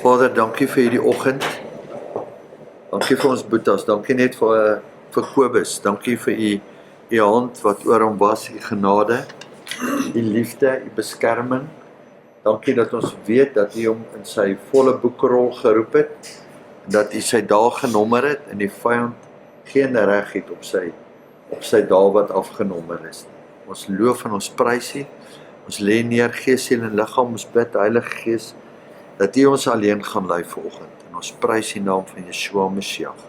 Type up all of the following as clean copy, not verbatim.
Vader, dankie vir hierdie oggend. Dankie vir ons boetas, dankie net vir Kobus, dankie vir u hand wat oor hom was, u genade, u liefde, u beskerming. Dankie dat ons weet dat u hom in sy volle boekrol geroep het, en dat u sy dae genommer het, en die vyand geen reg het op sy dae wat afgenommer is. Ons loof en ons prys u, ons lê neer, gees, siel en liggaam, ons bid, Heilige Gees, dat u ons alleen gaan lei vanoggend, en ons prys die naam van Yeshua Mashiach.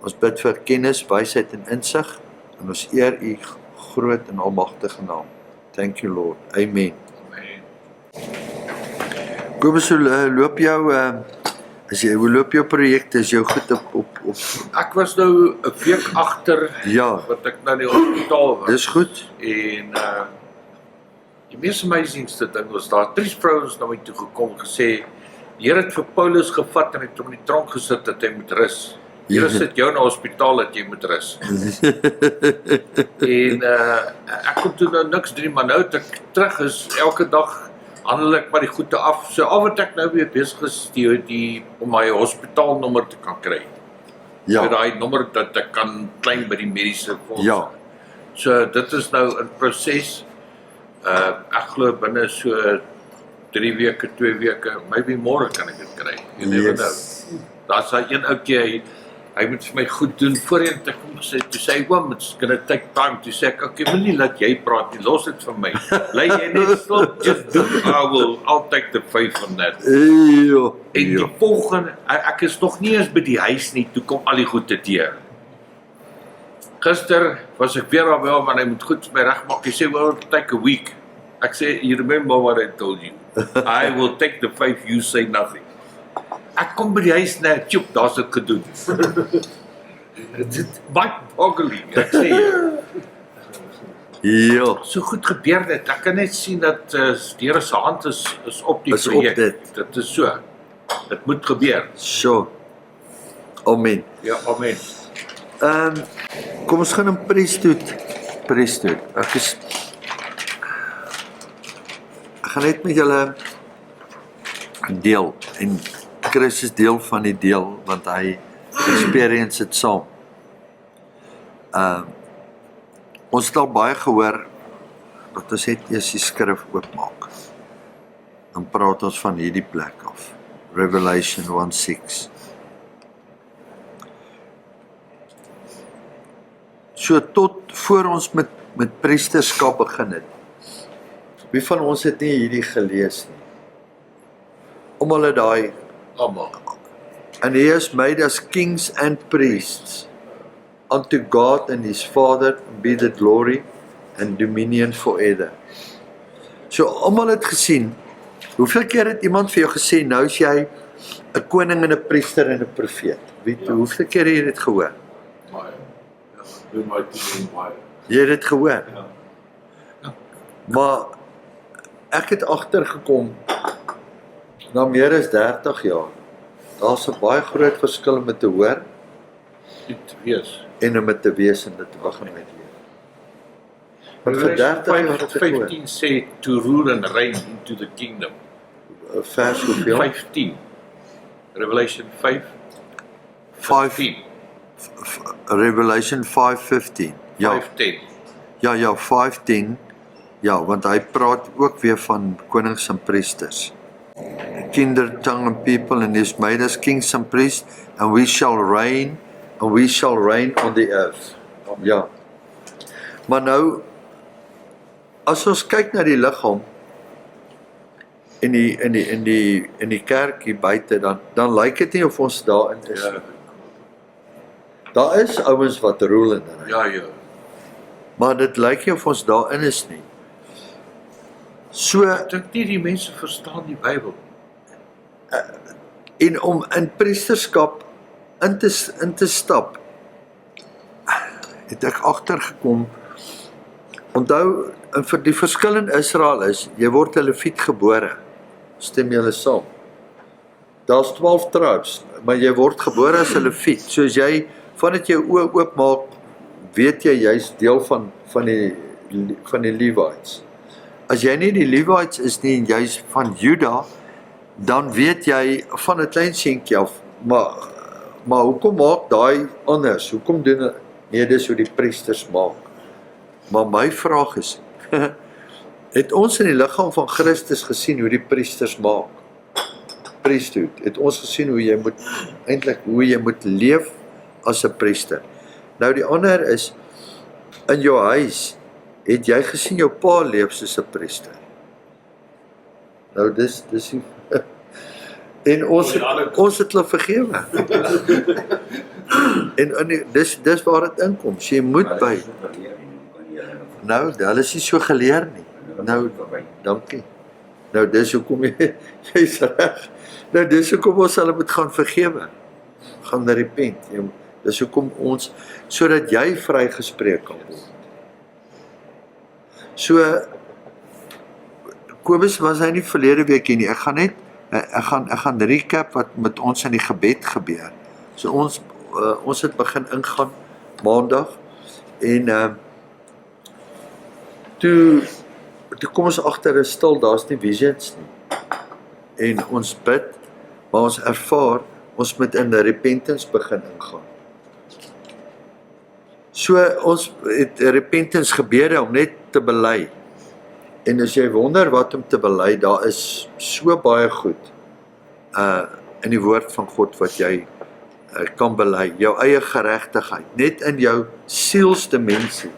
Ons bid vir kennis, wysheid en insig, en ons eer u groot en almagtige naam. Thank you Lord. Amen. Kobus, hoe loop jou projekte, is jou goed op? Ek was nou 'n week agter Ja. wat ek nou in die hospitaal was. Dis goed. En die mees amazingste ding was daar 3 vrouens na my toe gekom en gesê, die Here het vir Paulus gevat en het hom in die tronk gesit dat hy moet rus. Die Here sit jou in die hospitaal dat jy moet rus. En ek kon toe nou niks doen, maar nou dat ek terug is, elke dag handel ek maar die goede af. So al wat ek nou weer besig is, om my hospitaalnommer te kan kry. Ja. So daai nommer dat ek kan klein by die mediese fonds. Ja. So dit is nou in proses. Ek glo binne so 3 weke, 2 weke, maybe môre kan ek dit kry. You never know. Daar's daai een ouetjie, hy moet vir my goed doen. Voorheen het ek hom gesê, toe sê hy, oom, it's gonna take time. Toe sê ek, okay, wil nie laat jy praat nie, los dit vir my. Bly jy net stil, just do it. I'll take the faith on that. Ja. En die volgende, ek is nog nie eens by die huis nie, toe kom al die goede teer. Gister was ek weer daar by hom en hy moet goed vir my regmaak. Hy sê, well, it'll take a week. Ek sê, you remember what I told you. I will take the faith, you say nothing. Ek kom by die huis en ek, tjoep, daar's dit gedoen. Dit mind-boggling, ek sê jy. Ja. So goed gebeur dit. Ek kan net sien dat die Here se hand is op die Is op projek. dit. Dit is so. Dit moet gebeur. So. Amen. Ja, amen. Kom ons gaan in priesthood. Ek gaan net met julle deel, en Chris is deel van die deel, want hy experience het saam. Ons het al baie gehoor, dat ons net eers die skrif oopmaak. Dan praat ons van hierdie plek af. Revelation 1:6. So tot voor ons met priesterskap begin het. Wie van ons het nie hierdie gelees nie? Almal het daai, Almal. and he has made us kings and priests unto God and his Father be the glory and dominion forever. So almal het gesien, hoeveel keer het iemand vir jou gesê, nou is jy 'n koning en 'n priester en 'n profeet? Hoeveel keer het jy dit gehoor? Baie. Ja, doen my doen baie. Jy het dit gehoor? Ja. Maar ek het agtergekom, na meer as 30 jaar, daar's 'n baie groot verskil met te hoor Dit wees. en om met te wees en dit te begin met leef. Want vir 30 jaar het ek gehoor. 15 sê, to rule and reign into the kingdom. Vers hoeveel? 15. Revelation 5. 5, Revelation 5:15. Ja, 5:10. ja, 15. Ja, want hy praat ook weer van konings en priesters. Kindred, tongue and people, and he has made us kings and priests, and we shall reign on the earth. Ja. Maar nou, as ons kyk na die liggaam in die kerk hier buite, dan lyk dit nie of ons daarin is. Ja. Daar is ouens wat rule en reign, Ja. maar dit lyk nie of ons daarin is nie. So, Ek dink nie die mense verstaan die Bybel. en om in priesterskap in te stap, het ek agtergekom, onthou, en vir die verskil in Israel is, jy word 'n Lewiet gebore, stem julle saam? Daar's 12 tribes, maar jy word gebore as 'n Lewiet, so as jy, vandat jy oë oopmaak, weet jy, jy's deel van die Levites. As jy nie die Levites is nie, en jy's van Juda, dan weet jy van 'n klein seentjie af, maar hoekom maak daai anders? Hoekom doen nee, dis hoe die priesters maak. Maar my vraag is, het ons in die liggaam van Christus gesien hoe die priesters maak? Priesthood, het ons gesien hoe jy moet leef as 'n priester. Nou die ander is, in jou huis, het jy gesien jou pa leef soos 'n priester? Nou dis die en ons het hulle vergewe. en dis waar dit inkom. So jy moet by. Nou, hulle is nie so geleer nie. Nou, dankie. Nou dis hoekom jy's reg. Nou dis hoekom ons hulle moet gaan vergewe. Gaan repent. Dis hoekom ons, sodat jy vrygespreek kan word. So Kobus was hy nie verlede week nie. Ek gaan recap wat met ons in die gebed gebeur. So ons het begin ingaan maandag en toe kom ons agter is stil, daar's nie visions nie. En ons bid, maar ons ervaar ons moet in repentance begin ingaan. So ons het repentance gebede om net te bely. En as jy wonder wat om te bely, daar is so baie goed in die woord van God wat jy kan bely. Jou eie geregtigheid, net in jou sielsdimensie.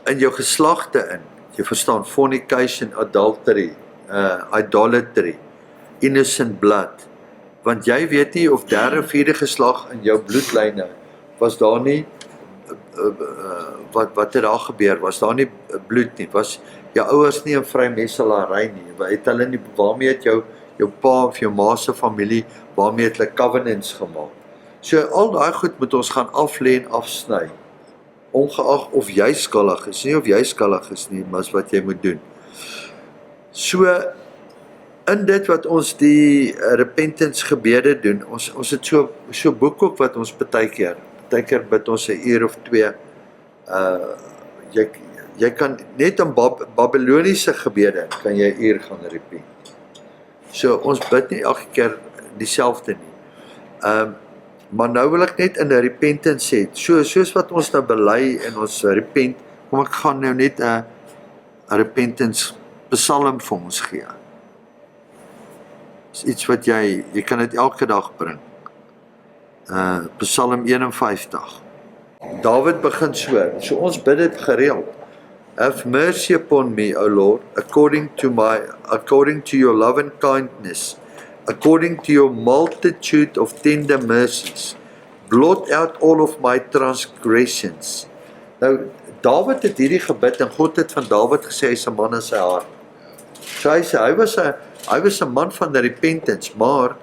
In jou geslagte in. Jy verstaan, fornication, adultery, idolatry, innocent blood. Want jy weet nie of derde of vierde geslag in jou bloedlyne was daar nie wat het daar gebeur, was daar nie bloed nie, was jou ouers nie in vrymeselary nie, het hulle nie, waarmee het jou pa of jou ma se familie, waarmee het hulle covenants gemaak. So al daai goed moet ons gaan aflê en afsny, ongeag of jy skuldig is, nie of jy skuldig is nie, maar wat jy moet doen. So, in dit wat ons die repentance gebede doen, ons het so boek ook wat ons partykeer bid ons 'n uur of 2, jy kan net in Babyloniese gebede, kan jy 'n uur gaan repent. So, ons bid nie elke keer dieselfde nie. Maar nou wil ek net in 'n repentance sê, soos wat ons nou bely en ons repent, kom ek gaan nou net 'n repentance psalm vir ons gee. Dis iets wat jy kan dit elke dag bring. Psalm 51. David begin so ons bid dit gereeld. Have mercy upon me, O Lord, according to your love and kindness, according to your multitude of tender mercies. Blot out all of my transgressions. Nou, David het hierdie gebid en God het van David gesê hy's 'n man in sy hart. So hy was 'n man van repentance, maar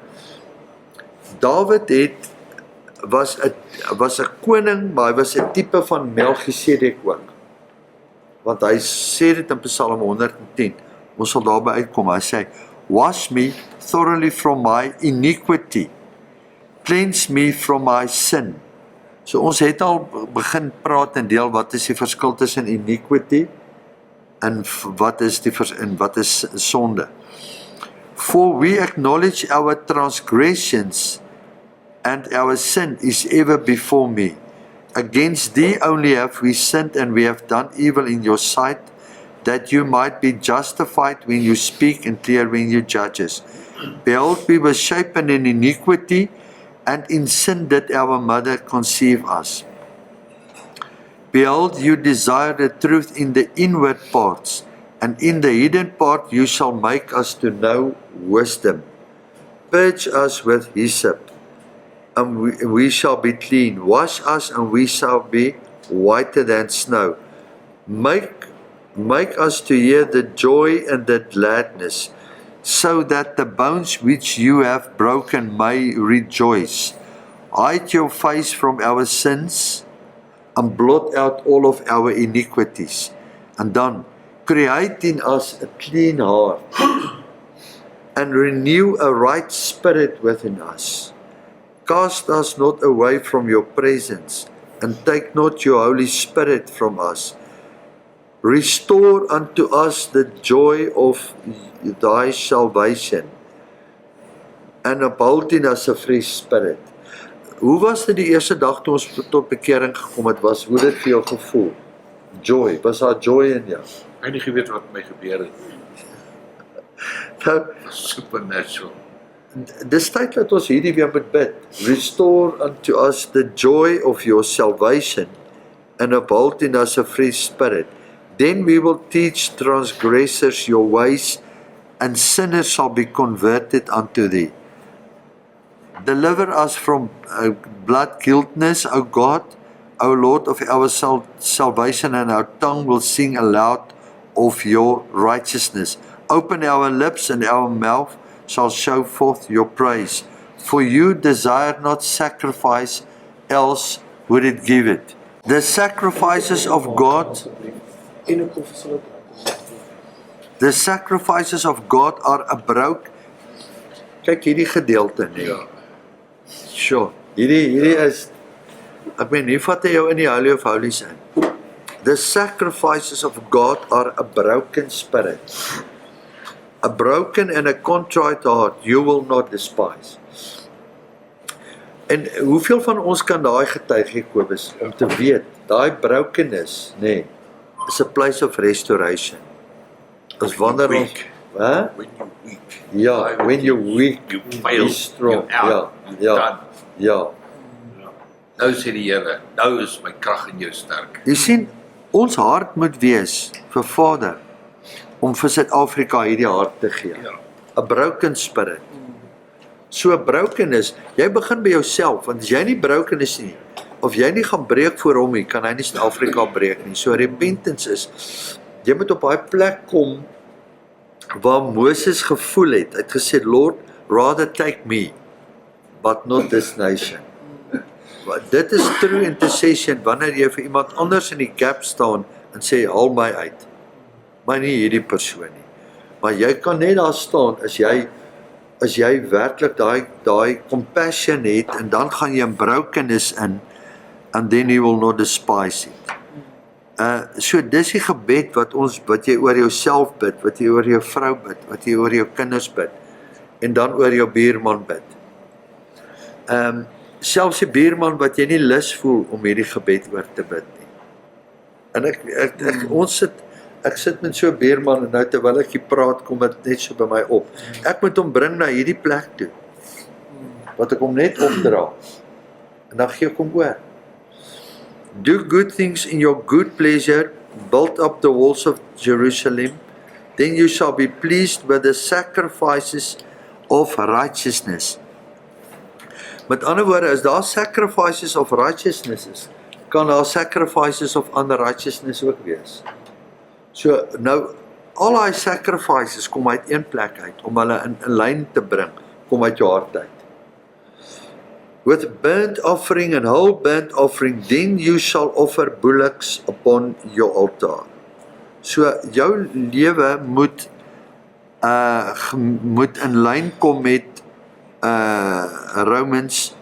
David was 'n koning, maar hy was 'n tipe van Melchisedek ook. Want hy sê dit in Psalm 110, ons sal daarby uitkom, hy sê, wash me thoroughly from my iniquity, cleanse me from my sin. So ons het al begin praat en deel wat is die verskil tussen iniquity en wat is sonde. For we acknowledge our transgressions and our sin is ever before me. Against thee only have we sinned and we have done evil in your sight, that you might be justified when you speak and clear when you judge us. Behold, we were shapen in iniquity, and in sin did our mother conceive us. Behold, you desire the truth in the inward parts, and in the hidden part you shall make us to know wisdom. Purge us with hyssop, and we shall be clean. Wash us, and we shall be whiter than snow. Make us to hear the joy and the gladness, so that the bones which you have broken may rejoice. Hide your face from our sins, and blot out all of our iniquities. And then, create in us a clean heart, and renew a right spirit within us. Cast us not away from your presence, and take not your Holy Spirit from us. Restore unto us the joy of thy salvation, and uphold in us a fresh spirit. Hoe was dit die eerste dag toe ons tot bekering gekom het was? Hoe dit vir jou gevoel? Joy, was daar joy in jou? Ek het nie geweet wat met my gebeur het. Nou, Supernatural. dis tyd dat ons hierdie weer moet bid. Restore unto us the joy of your salvation, and uphold in us a fresh spirit. Then we will teach transgressors your ways, and sinners shall be converted unto thee. Deliver us from blood guiltness, O God, O Lord of our salvation, and our tongue will sing aloud of your righteousness. Open our lips, and our mouth shall show forth your praise. For you desire not sacrifice, else would it give it. The sacrifices of God are a broke. Kyk hierdie gedeelte nie. Ja. Sure. Hierdie is, ek meen, hier vat hy jou in die Holy of Holies in. The sacrifices of God are a broken spirit. A broken and a contrite heart you will not despise. En hoeveel van ons kan daai getuig, Jakobus, om te weet, daai brokenness, nee, is a place of restoration. As wanneer ons, hè? When you're weak. Ja, when you're weak, You fail. be strong. You're out. You're done. Ja. Nou sê die Here, nou is my krag in jou sterk. Jy sien, ons hart moet wees vir Vader, om vir Suid-Afrika hierdie hart te gee. Ja. A broken spirit. So broken is, jy begin by jouself, want as jy nie broken is nie, of jy nie gaan breek voor hom nie, kan hy nie Suid-Afrika breek nie. So repentance is, jy moet op daai plek kom, waar Moses gevoel het, hy het gesê, Lord, rather take me, but not this nation. Dit is true intercession, wanneer jy vir iemand anders in die gap staan, en sê, haal my uit, maar nie hierdie persoon nie. Maar jy kan net daar staan, as jy werklik daai compassion het, en dan gaan jy in brokenness in, and then you will not despise it. So dis die gebed wat jy oor jouself bid, wat jy oor jou vrou bid, wat jy oor jou kinders bid, en dan oor jou buurman bid. Selfs die buurman wat jy nie lus voel om hierdie gebed oor te bid nie. En ek sit met so 'n buurman, en nou terwyl ek hier praat, kom dit net so by my op. Ek moet hom bring na hierdie plek toe, wat ek hom net opdra, en dan gee ek hom oor. Do good things in your good pleasure, build up the walls of Jerusalem, then you shall be pleased with the sacrifices of righteousness. Met ander woorde, as daar sacrifices of righteousness is, kan daar sacrifices of unrighteousness ook wees. So, nou, al die sacrifices kom uit een plek uit, om hulle in lyn te bring, kom uit jou hart uit. With burnt offering and whole burnt offering, then you shall offer bullocks upon your altar. So, jou lewe moet in lyn kom met Romans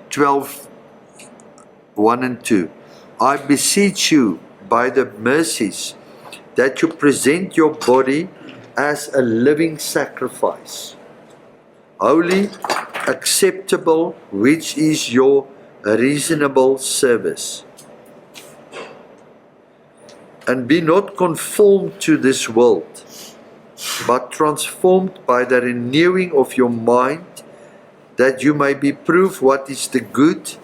12:1 and 2. I beseech you by the mercies that you present your body as a living sacrifice, holy, acceptable, which is your reasonable service. And be not conformed to this world, but transformed by the renewing of your mind, that you may be prove what is the good,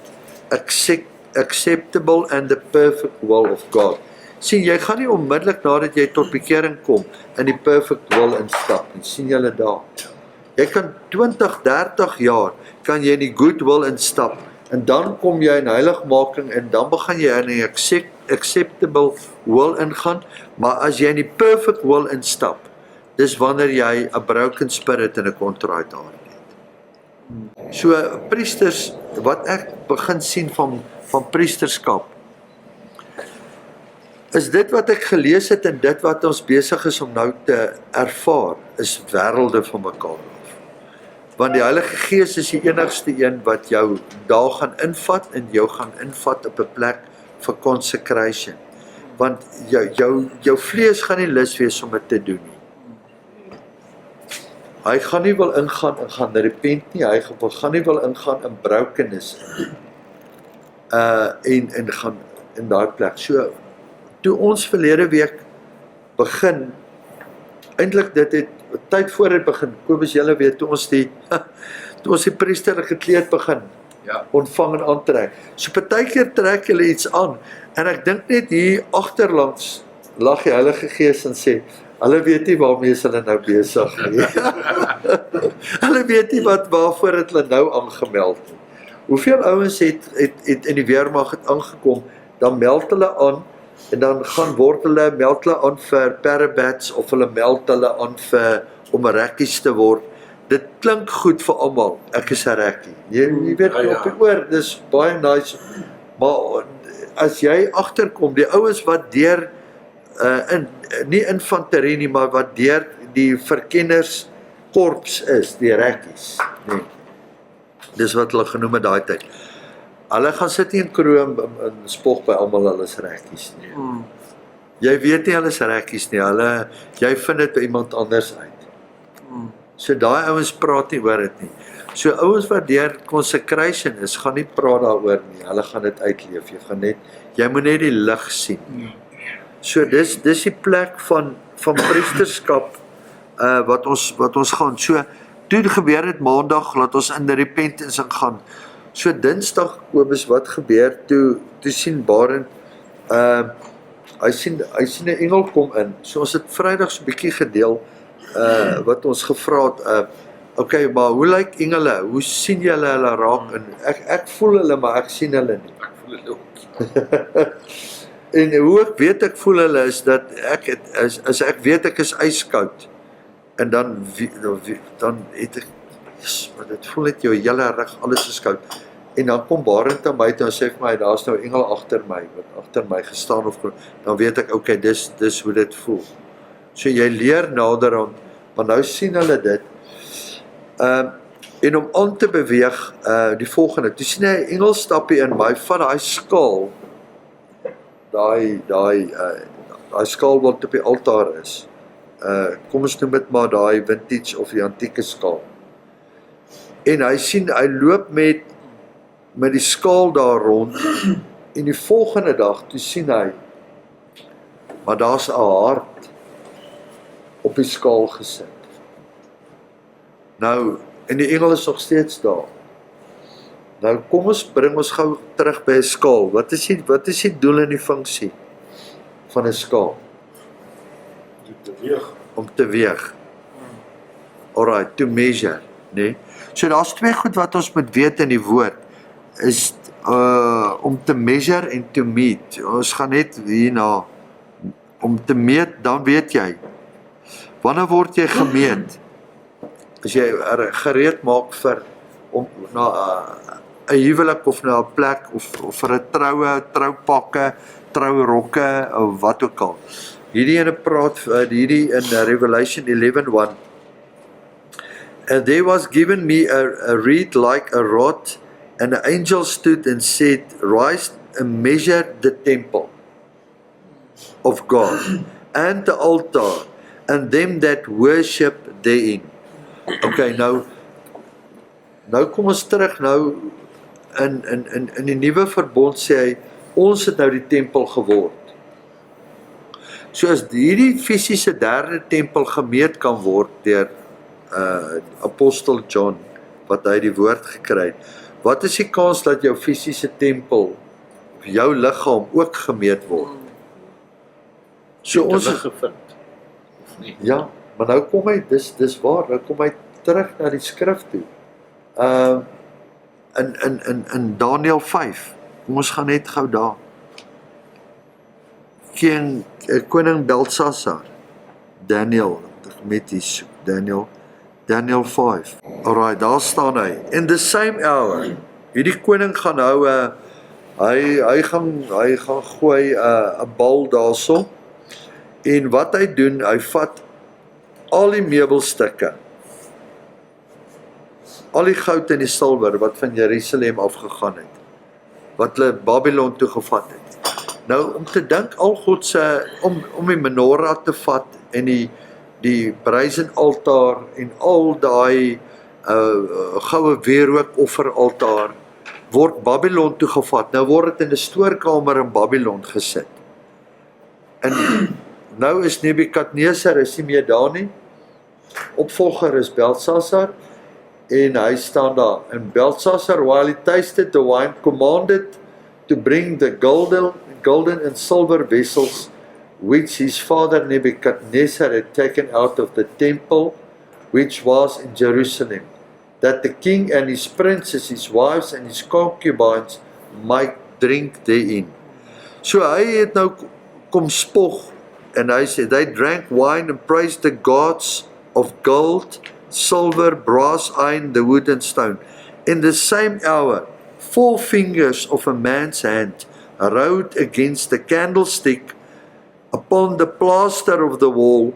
acceptable and the perfect will of God. Sien, jy gaan nie onmiddellik nadat jy tot bekering kom, in die perfect will instap, en sien julle daar. Jy kan 20, 30 jaar, kan jy in die good will instap, en dan kom jy in heiligmaking, en dan begin jy in die acceptable will ingaan, maar as jy in die perfect will instap, dis wanneer jy 'n broken spirit en 'n contrite heart het. So, priesters, wat ek begin sien van priesterskap, is dit wat ek gelees het, en dit wat ons besig is om nou te ervaar, is wêrelde van mekaar af. Want die Heilige Gees is die enigste een wat jou daar gaan invat, en jou gaan invat op 'n plek vir consecration. want jou vlees gaan nie lus wees om dit te doen nie. Hy gaan nie wil ingaan en gaan repent nie, hy gaan nie wil ingaan in brokenness en gaan in daai plek. So, toe ons verlede week begin, eintlik dit het tyd voor dit begin, Kobus, julle weet, toe ons die priesterlike kleed begin ontvang en aantrek. So partykeer trek hulle iets aan, en ek dink net hier agterlangs lag die Heilige Gees en sê, hulle weet nie waarmee is hulle nou besig nie. Hulle weet nie waarvoor het hulle nou aangemeld nie. Hoeveel ouens het in die weermag het aangekom, dan meld hulle aan, en dan meld hulle aan vir parabats, of hulle meld hulle aan om rekkies te word. Dit klink goed vir almal, ek is 'n rekkie. Jy weet, op die oor, dis baie nice, maar as jy agterkom, die ouens wat deur, nie infanterie nie, maar wat deur die verkennerskorps is, die rekkies, nee. Dis wat hulle genoem het daai tyd. Hulle gaan sit nie in kroon en spog by almal hulle is rekkies nie. Jy weet nie hulle is rekkies nie, jy vind dit by iemand anders uit. So daai ouens praat nie oor dit nie. So ouens wat deur consecration is, gaan nie praat daaroor nie, hulle gaan dit uitleef, jy moet net die lig sien. So dis die plek van priesterskap wat ons gaan. So toe gebeur dit maandag, laat ons in die repentance gaan. So Dinsdag, Kobus, wat gebeur, toe sien Barend, hy sien 'n engel kom in, so ons het Vrydag so 'n bietjie gedeel, wat ons gevra het, okay, maar hoe lyk engele, hoe sien julle hulle raak, en ek voel hulle, maar ek sien hulle nie. Ek voel hulle ook. En hoe ek weet ek voel hulle is, dat as ek weet ek is ijskoud, en dan het ek, maar dit voel net jou hele rug, alles is koud. En dan kom Barend aan my toe en sê vir my, daar's nou 'n engel agter my, wat agter my gestaan of dan weet ek, okay, dis hoe dit voel. So jy leer nader aan, maar nou sien hulle dit. En om aan te beweeg, die volgende, toe sien hy 'n engel stappie in my, vat daai skaal, daai skaal wat op die altaar is. Kom ons noem dit maar daai vintage of die antieke skaal. En hy loop met die skaal daar rond, en die volgende dag, toe sien hy, maar daar's 'n hart op die skaal gesit. Nou, en die engel is nog steeds daar. Nou kom ons bring ons gou terug by 'n skaal. Wat is die doel en die funksie van 'n skaal? Om te weeg. Alright, to measure, nee. So daar's twee goed wat ons moet weet in die woord, is om te measure en to meet. Ons gaan net hierna, om te meet, dan weet jy, wanneer word jy gemeet? As jy gereed maak om na 'n huwelik of na 'n plek, of vir 'n troupakke, trourokke, of wat ook al. Hierdie ene praat, hierdie in Revelation 11:1. And there was given me a reed like a rod, and an angel stood and said, rise and measure the temple of God, and the altar, and them that worship therein. Okay, nou kom ons terug, nou, in die nuwe verbond sê hy, ons het nou die tempel geword. So as hierdie fisiese derde tempel gemeet kan word deur Apostel John, wat hy die woord gekry het, wat is die kans dat jou fisiese tempel, of jou liggaam ook gemeet word? So ons het gevind, of nie? Ja, maar nou kom hy, dis waar, nou kom hy terug na die skrif toe. In Daniël 5, kom ons gaan net gou daar. Koning Belshazzar, Daniel, met die soek, Daniel 5. Alright, daar staan hy. In the same hour, hierdie koning gaan nou, hy gaan gooi 'n bal daarso, en wat hy doen, hy vat al die meubelstukke, al die goud en die silwer wat van Jerusalem afgegaan het, wat hulle Babylon toe gevat het, Nou om te dink al God se om die menorah te vat en die brazen altaar en al daai goue wierook offeraltaar word Babylon toe gevat. Nou word dit in 'n stoorkamer in Babylon gesit. En nou is Nebukadnesar is nie meer daar nie. Opvolger is Belshazzar en hy staan daar. And Belshazzar, while he tasted the wine, commanded to bring the golden and silver vessels which his father Nebuchadnezzar had taken out of the temple which was in Jerusalem, that the king and his princes, his wives and his concubines might drink therein. So hy het nou kom spog en hy sê, they drank wine and praised the gods of gold, silver, brass, iron, the wood and stone. In the same hour, 4 fingers of a man's hand wrote against the candlestick upon the plaster of the wall,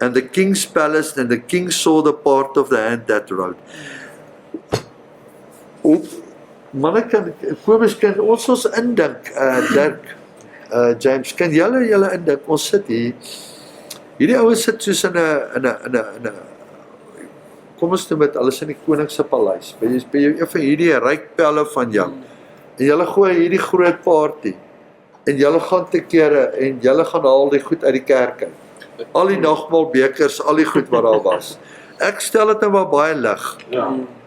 and the king's palace, and the king saw the part of the hand that wrote. Manne kan, Kobus, kan ons indink, Dirk, James, kan julle indink, ons sit hier, hierdie ouens sit soos in 'n kom ons noem dit, hulle is in die koningse paleis, by een van hierdie ryk pelle van jou, en julle gooi hierdie groot party, en julle gaan te kere, en julle gaan haal die goed uit die kerk uit, al die nagmaalbekers, al die goed wat daar was. Ek stel dit nou maar baie lig,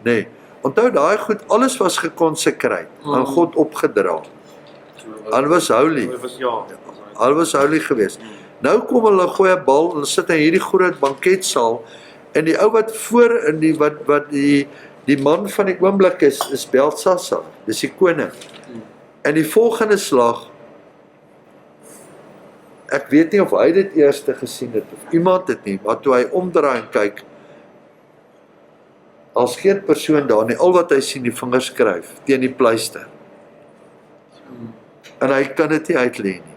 nee, onthou daai goed, alles was gekonsekreer, aan God opgedra, al was holy, al was holy geweest. Nou kom hulle gooi 'n bal, hulle sit in hierdie groot banketsaal, en die ou wat voor in wat die man van die oomblik is Belshazzar, dis die koning. En die volgende slag, ek weet nie of hy dit eerste gesien het, of iemand dit nie, maar toe hy omdraai en kyk, as geen persoon daar nie, al wat hy sien, die vingers skryf, teen die pleister. En hy kan dit nie uitlê nie.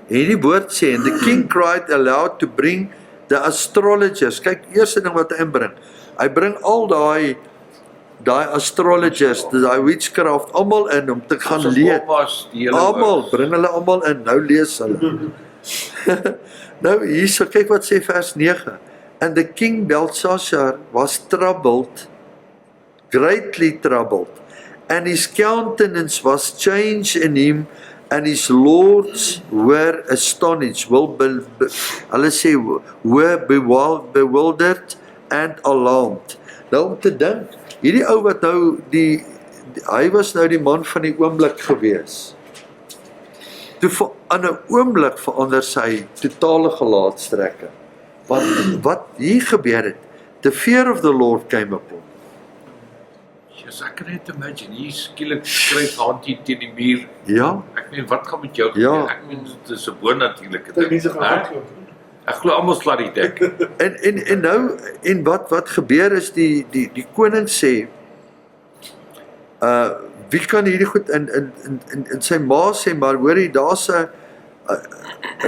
En hierdie woord sê, and the king cried aloud to bring the astrologers, kyk, eerste ding wat hy inbring, hy bring al daai astrologers, daai witchcraft, almal in, om te gaan leed, almal, bring hulle almal in, nou lees hulle. Nou hierso, kyk wat sê vers 9, and the king Belshazzar was troubled, greatly troubled, and his countenance was changed in him, and his lords were astonished, hulle sê, were bewildered and alarmed. Nou om te dink, hierdie ou wat nou, hy was nou die man van die oomblik gewees. Toe aan 'n oomblik verander sy totale gelaatstrekke. Want wat hier gebeur het, the fear of the Lord came upon. Yes, ek kan net imagine, hier skielik skryf handie teen die muur. Ja, Ek meen, wat gaan met jou Ja. gebeur? Ek meen, dit is 'n bonatuurlike Dit ding. mense gaan hè? hardloop. Ek glo almal slaat die dek. en nou, en wat gebeur is, die koning sê, wie kan hierdie goed, en sy ma sê, maar hoorie, daar's 'n,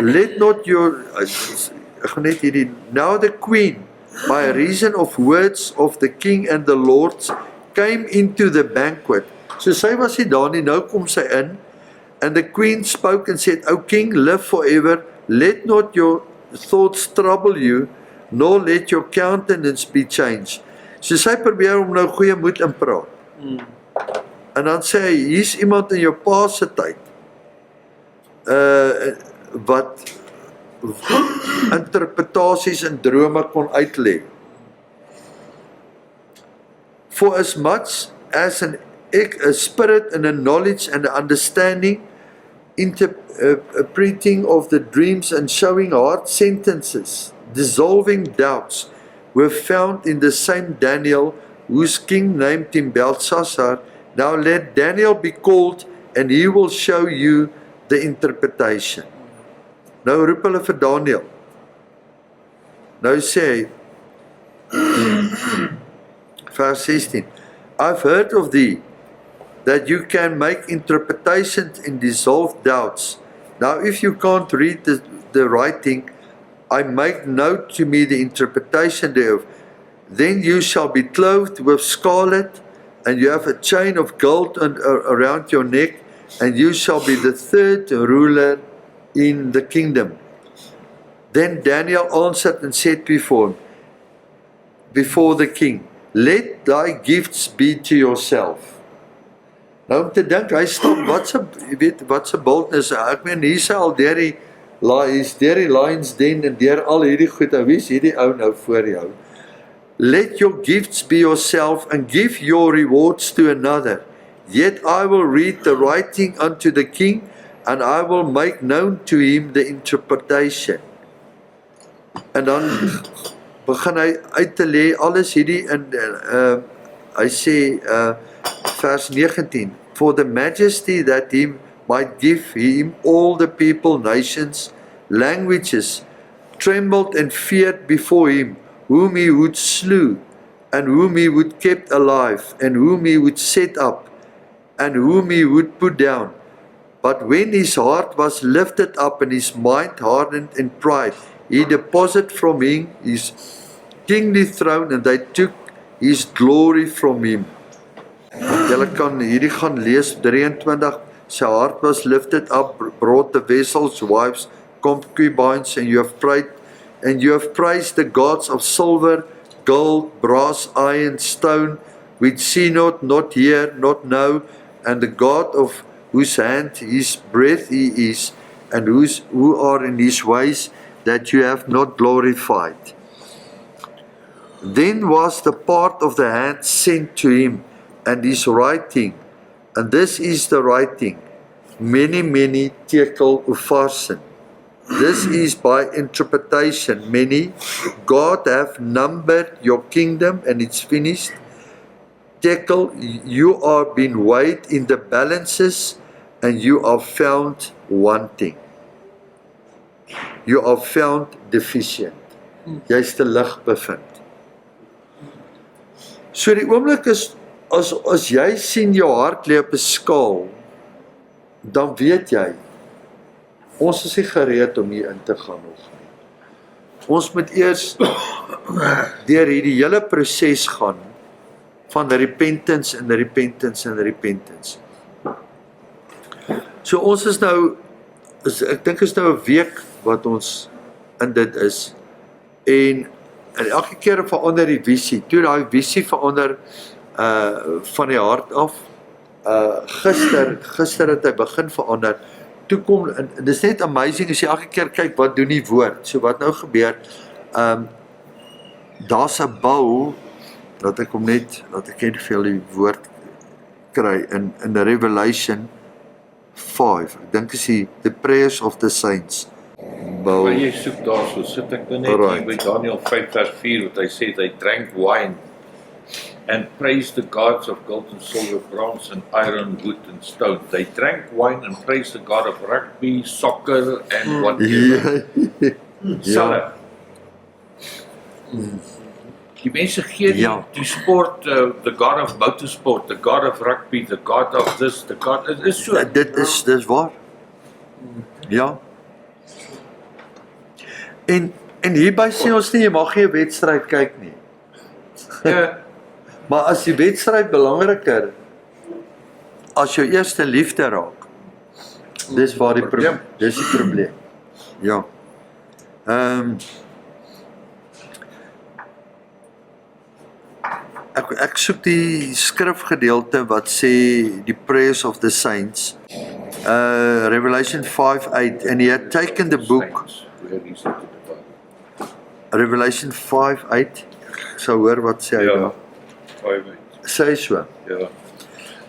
let not your, ek gaan net hierdie, now the queen, by reason of words of the king and the lords, came into the banquet. So sy was nie daar nie, nou kom sy in, and the queen spoke and said, O king, live forever, let not your thoughts trouble you, nor let your countenance be changed. So sy probeer om nou goeie moed in praat. En dan sê hy, hier's iemand in jou pa se tyd, wat interpretasies en drome kon uitlê. For as much as a spirit and a knowledge and an understanding, interpreting of the dreams and showing hard sentences, dissolving doubts, were found in the same Daniel, whose king named him Belshazzar. Now let Daniel be called, and he will show you the interpretation. Nou roep hulle vir Daniel. Nou sê hy, vers 16, I've heard of thee, that you can make interpretations and dissolve doubts. Now if you can't read the writing, I make known to me the interpretation thereof. Then you shall be clothed with scarlet, and you have a chain of gold around your neck, and you shall be the third ruler in the kingdom. Then Daniel answered and said before the king, let thy gifts be to yourself. Nou om te dink, hy stap, wat se boldness, ek meen, hier sy al deur die Lions Den en deur al hierdie goed, en wie is hierdie ou nou voor jou? Let your gifts be yourself and give your rewards to another. Yet I will read the writing unto the king, and I will make known to him the interpretation. En dan begin hy uit te lê alles hierdie in hy sê vers 19, for the majesty that he might give him all the people, nations, languages, trembled and feared before him, whom he would slew, and whom he would keep alive, and whom he would set up, and whom he would put down. But when his heart was lifted up and his mind hardened in pride, he deposited from him his kingly throne, and they took his glory from him. Julle kan hierdie gaan lees, 23, sy hart was lifted up, brought the vessels, wives, concubines, and you have praised the gods of silver, gold, brass, iron, stone, which see not hear, not know, and the God of whose hand his breath he is, and who are in his ways, that you have not glorified. Then was the part of the hand sent to him, and his writing, and this is the writing, many tekel upharsin. This is by interpretation, many. God hath numbered your kingdom, and it's finished. Tekel, you are been weighed in the balances, and you are found wanting. You are found deficient. Jy is te lig bevind. So die oomblik is, as jy sien jou hart lê op 'n skaal, dan weet jy, ons is nie gereed om hier in te gaan nog nie. Ons moet eers deur hierdie hele proses gaan, van repentance en repentance en repentance. So ons is nou, ek dink is nou 'n week wat ons in dit is, en elke keer verander die visie, toe daai visie verander van die hart af, gister het hy begin verander, toe kom, en dis net amazing as jy elke keer kyk, wat doen die woord, so wat nou gebeur, daar's 'n bou, laat ek net veel die woord kry, in Revelation 5, ek dink is the prayers of the saints, bou. Maar jy soek daar, so sit ek net hier by Daniel 5 vers 4, wat hy sê, they drank wine, and praised the gods of gold and silver, bronze and iron, wood and stone. They drank wine and praised the god of rugby, soccer and whatever. Ja. Die mense gee die sport, the god of motorsport, the god of rugby, the god of this, the god, het is so. Dit is waar. Ja. En hierby sê ons nie, jy mag nie 'n wedstryd kyk nie. Ja. Maar as die wedstryd belangriker as jou eerste liefde raak, dis waar die probleem, dis die probleem. Ja. Ek soek die skrifgedeelte wat sê die prayers of the saints, Revelation 5:8, and he had taken the book, Revelation 5:8, ek sal hoor wat sê hy daar. Sê so. Ja.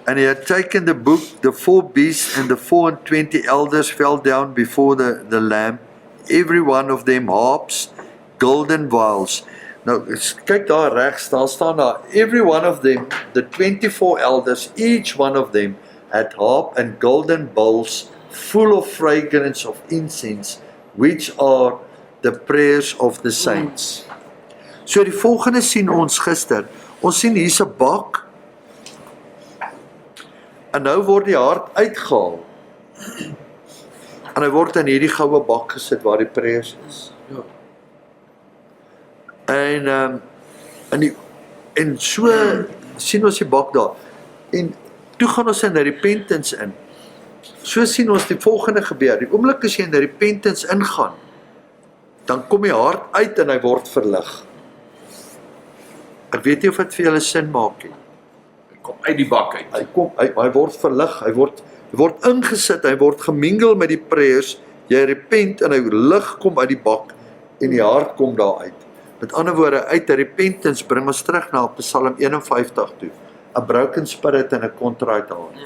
And he had taken the book, the 4 beasts and the 24 elders fell down before the Lamb, every one of them harps, golden vials. Nou, kyk daar regs, daar staan daar, every one of them, the 24 elders, each one of them had harp and golden bowls full of fragrance of incense, which are the prayers of the saints. So die volgende sien ons gister, ons sien hier's 'n bak, en nou word die hart uitgehaal, en hy word in hierdie goue bak gesit waar die prayers is. Ja. En so sien ons die bak daar, en toe gaan ons in repentance in, So sien ons die volgende gebeur. Die oomblik as jy in die repentance ingaan, dan kom die hart uit en hy word verlig. Ek weet nie of dit vir julle sin maak nie. Hy kom uit die bak uit. Hy word verlig, hy word ingesit, hy word gemingel met die prayers, jy repent en hy lig kom uit die bak en die hart kom daar uit. Met ander woorde, uit die repentance bring ons terug na Psalm 51 toe. A broken spirit and a contrite heart.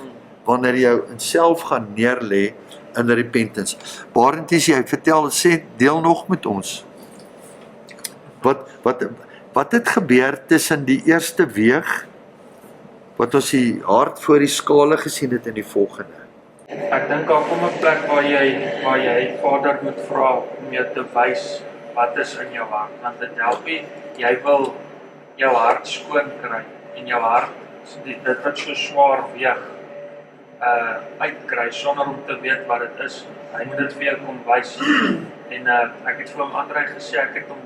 Wanneer jy jou in self gaan neerlê in repentance. Barenties, jy vertel, sê, deel nog met ons. Wat het gebeur tussen die eerste weeg, wat ons die hart voor die skale gesien het in die volgende? Ek dink daar kom 'n plek waar jy Vader moet vra om jou te wys wat is in jou hart, want dit help nie, jy wil jou hart skoon kry en jou hart, dit wat so swaar weeg, uitkry sonder om te weet wat dit is. Hy moet dit vir jou kom wys. En ek het vir hom Andrei gesê, ek het hom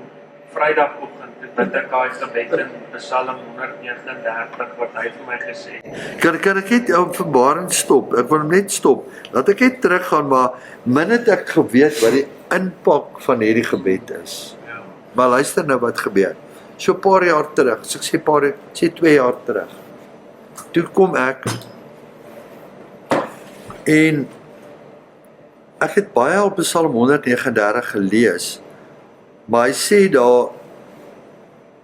Vrydagoggend bid ek daai gebed in Psalm 139 wat hy vir my gesê het. Kan ek net Openbaring stop? Ek wil hom net stop. Laat ek net teruggaan, maar min het ek geweet wat die impak van hierdie gebed is. Ja. Maar luister nou wat gebeur. So 'n paar jaar terug, as ek sê 2 jaar terug. Toe kom ek en ek het baie op Psalm 139 gelees. Maar hy sê daar,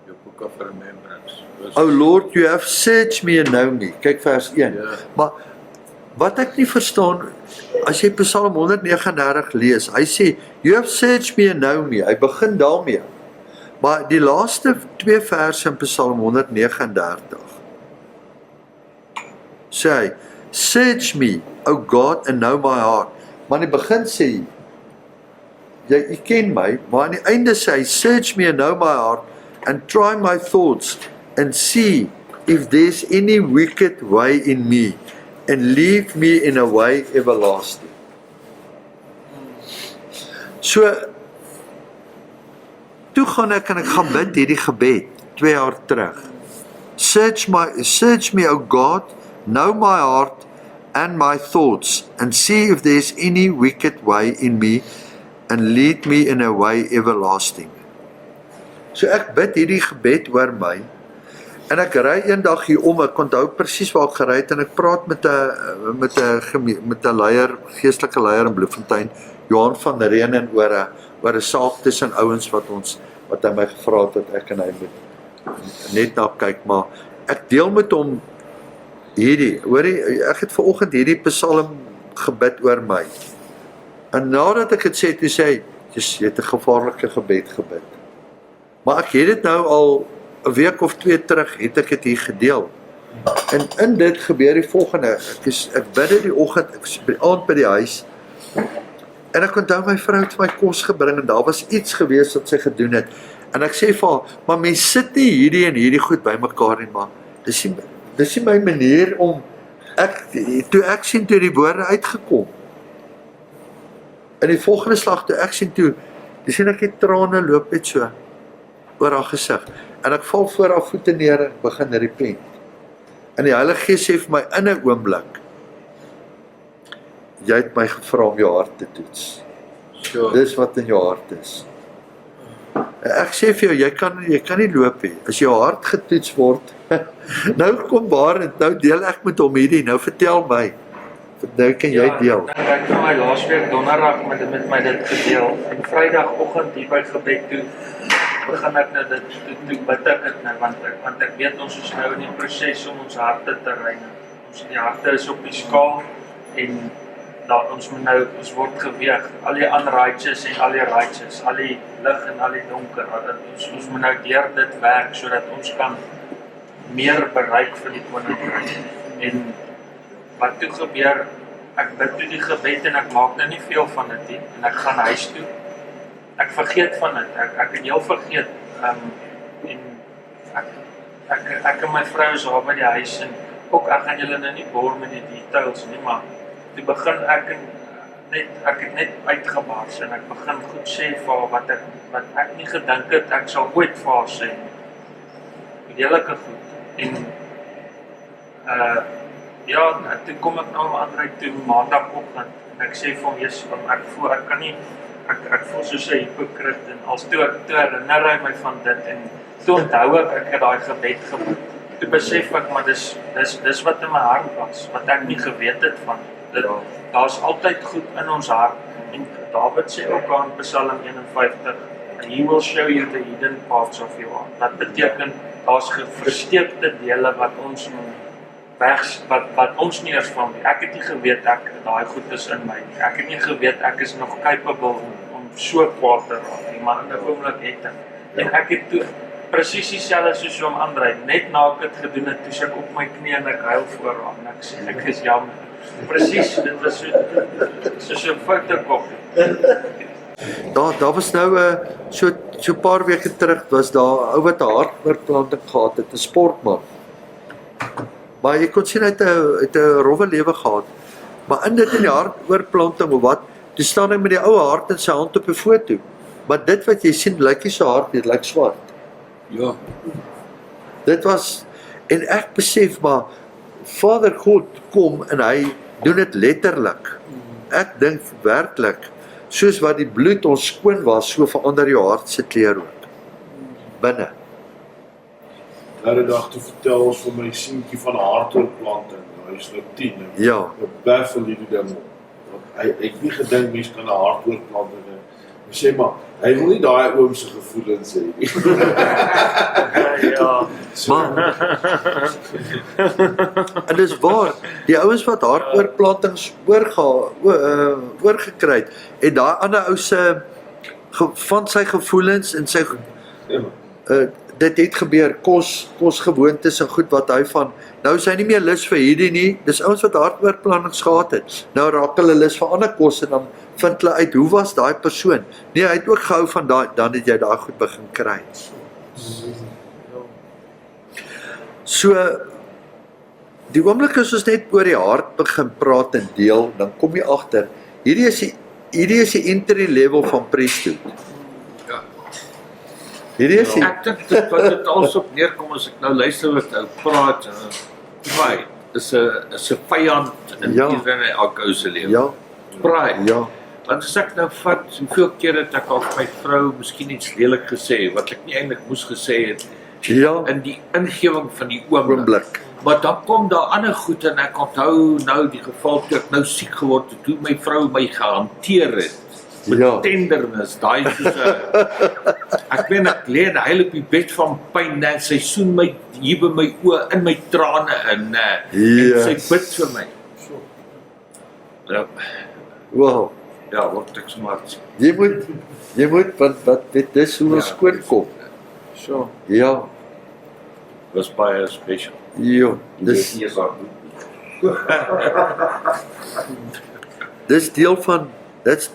Your book of remembrance. O Lord, you have searched me and know me. Kyk vers 1. Ja. Maar wat ek nie verstaan, as jy Psalm 139 lees, hy sê, you have searched me and know me. Hy begin daarmee. Maar die laaste 2 verse in Psalm 139, sê hy, search me, O God, and know my heart. Maar in die begin sê hy, jy ken my, maar aan die einde sê hy, search me and know my heart, and try my thoughts, and see if there's any wicked way in me, and leave me in a way everlasting. So, toe gaan ek en ek gaan bid hierdie gebed, 2 jaar terug. Search me, O God, know my heart, and my thoughts, and see if there's any wicked way in me, and lead me in a way everlasting. So ek bid hierdie gebed oor my, en ek ry eendag hier om, ek onthou presies waar ek gery het, en ek praat met 'n leier, geestelike leier in Bloemfontein, Johan van Renen, oor 'n saak tussen ouens wat hy my gevra het, dat ek en hy moet net na kyk, maar ek deel met hom ek het vanoggend hierdie Psalm gebid oor my. En nadat ek het sê, toe sê hy, jy het 'n gevaarlike gebed gebid. Maar ek het dit nou al 'n week of 2 terug, het ek dit hier gedeel. En in dit gebeur die volgende, ek bid dit die oggend, ek is by die aand by die huis, en ek onthou my vrou het my kos gebring, en daar was iets gewees wat sy gedoen het. En ek sê vir haar, maar mens sit nie hierdie en hierdie goed by mekaar nie, maar dis nie my manier om, toe ek sien toe die woorde uitgekom. In die volgende slag toe ek sien toe, dis sien ek die trane loop net so oor haar gesig. En ek val voor haar voete neer en begin repent. En die Heilige Gees sê vir my in 'n oomblik, jy het my gevra om jou hart te toets. Sure. Dis wat in jou hart is. Ek sê vir jou, jy kan nie loop nie. As jou hart getoets word, nou kom Barend, nou deel ek met hom hierdie, nou vertel my. Nou kan jy deel. Ja, ek het my laasweek donderdag met my dit gedeel. En Vrydagoggend hier by gebed toe begin ek nou dit bid ek dit nou, want ek weet ons is nou in die proses om ons harte te reine. Die harte is op die skaal en ons word geweeg, al die unrighteous en al die righteous, al die lig en al die donker, ons moet nou deur dit werk, sodat ons kan meer bereik vir die koninkryk. En wat toe gebeur, ek bid toe die gebed en ek maak nou nie veel van dit nie, en ek gaan huis toe, ek vergeet van dit, ek het heel vergeet, en ek en my vrou is daar by die huis, en ook ek gaan julle nou nie boor met die details nie, maar toe begin ek het net uitgebars en ek begin goed sê vir haar wat ek nie gedink het ek sal ooit vir haar sê. Heelike goed. En ja, toe kom ek nou Andrei toe maandagoggend en ek sê vir hom, Jesus, ek voel ek kan nie ek voel soos 'n hipokrit en als toe herinner hy my van dit en toe onthou ek het daai gebed gebid. Toe besef ek maar dis wat in my hart was, wat ek nie geweet het van. Daar's altyd goed in ons hart en Dawid sê ook aan Psalm 51, He will show you the hidden parts of your heart. Dat beteken daar's versteekte dele wat ons wat ons nie eens van. Ek het nie geweet daai goed is in my nie. Ek het nie geweet ek is nog capable om so kwaad te raak nie, maar in 'n oomblik het ek. En ek het toe presies dieselfde soos hom Andrei, net na ek dit gedoen het, toe ek op my knie en ek huil voor hom en ek sê ek is jammer. Presies, dit was so 'n fotokop. Daar was nou so 'n paar weke terug was daar 'n ou wat 'n hartoortplanting gehad het, 'n sportman. Maar jy kon sien hy het 'n rowwe lewe gehad. Maar in die hartoortplanting of wat, toe staan hy met die ou hart in sy hand op 'n foto. Maar dit wat jy sien, lyk nie so hard nie, dit lyk swart. Ja. Dit was, en ek besef maar, Vader God kom en hy doen dit letterlik. Ek dink werklik, soos wat die bloed ons skoon was, so verander jou hart se kleur ook. Binne. Daardie dag toe vertel ons vir my seentjie van 'n hartoortplanting. Hy is nou 10 en Ja. ek baffel hierdie ding op. Want ek het nie gedink mense kan 'n hartoortplanting hê. Hy sê maar, hy wil nie daai oom se gevoelens hê nie. Ja. Maar, en dis waar, die ouens wat hartoortplantings oorgekry het daai ander ou se van sy gevoelens en sy dit het gebeur, kosgewoontes en goed wat hy van, nou is hy nie meer lus vir hierdie nie, dis ouens wat hartoortplantings gehad het, nou raak hulle lus vir ander kos en dan vind hulle uit, hoe was daai persoon? Nee, hy het ook gehou van daai, dan het jy daai goed begin kry. So, die oomblik as ons net oor die hart begin praat en deel, dan kom jy agter, hierdie is die entry level van priesthood. Ja. Hierdie is die, Ek dink dit wat dit alsop neerkom as ek nou luister wat ou praat, pride is 'n vyand in Ja. iedereen elke ou se lewe. ja, Pride. ja, Want as ek nou vat, hoeveel keer het ek al vir my vrou miskien iets lelik gesê wat ek nie eintlik moes gesê het ja, in die ingewing van die oomblik. oomblik. Maar dan kom daar ander goed en ek onthou nou die geval toe ek nou siek geword het, hoe my vrou my gehanteer het. Met Ja. tendernis, daai soos 'n ek weet ek lê en huil op die bed van pyn en sy soen my hier by my oë in my trane in en sy bid vir my. Ja, Wow, word ek smart. jy moet, wat weet, dis hoe ons Ja. skoon kom. So, Ja, was baie special. jo, dis deel van, it's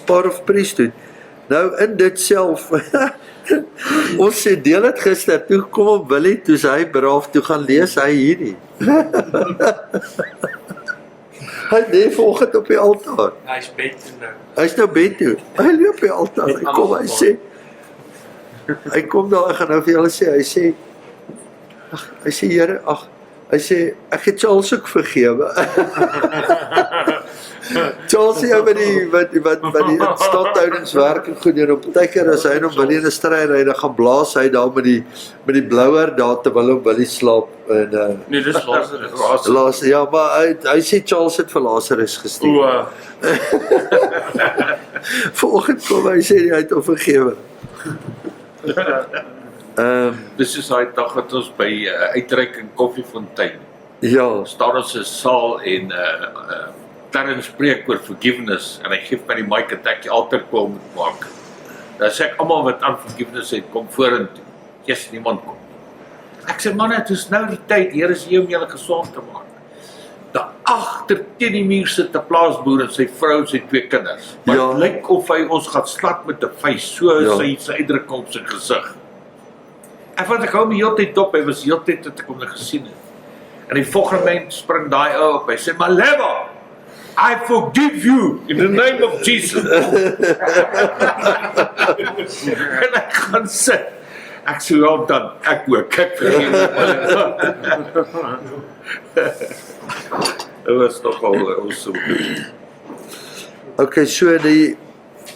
part of priesthood. Nou in dit self, ons sê deel het gister, toe kom op Willie, toe sy hy braaf, toe gaan lees hy hierdie. Hy lê vanoggend op die altaar. Hy's bed toe nou. Hy's nou bed toe. Hy loop op die altaar. Hy kom, hy kom daar, ek gaan nou vir julle sê, hy sê Here, hy sê ek het Charles ook vergewe. Charles sê ou wat die instandhoudingswerk en goed doen, op partykeer as hy nog Willie in 'n stryd ry, dan gaan blaas hy daar met die blouer daar terwyl hom Willie slaap en Nee, dis Lazarus, ja, maar hy sê Charles het vir Lazarus gestuur. Vanoggend kom hy sê hy het hom vergewe. Dis is daai dag wat ons by uitreiking Koffiefontein Ja, staan ons 'n saal en Terrence spreek oor forgiveness en hy gee my die mic en ek die altaarkoor moet maak. Dan sê ek almal wat aan forgiveness het, kom vorentoe. Yes, niemand kom. Ek sê manne, dit is nou die tyd, Here is hier om julle gesond te maak. Daar agter teen die muur sit 'n plaasboer en sy vrou en sy 2 kinders. Maar Ja. dit lyk of hy ons gaan slat met 'n vuis, so Ja. sy uitdrukking op sy gesig. En wat ek hou my heeltyd dop, hy was heeltyd wat ek hom gesien het. En die volgende moment spring daai ou op, hy sê, Maleva, I forgive you in the name of Jesus. En ek gaan sit. Ek sê wel dan, ek ook, ek vergeet Dit was toch al awesome. Okay, so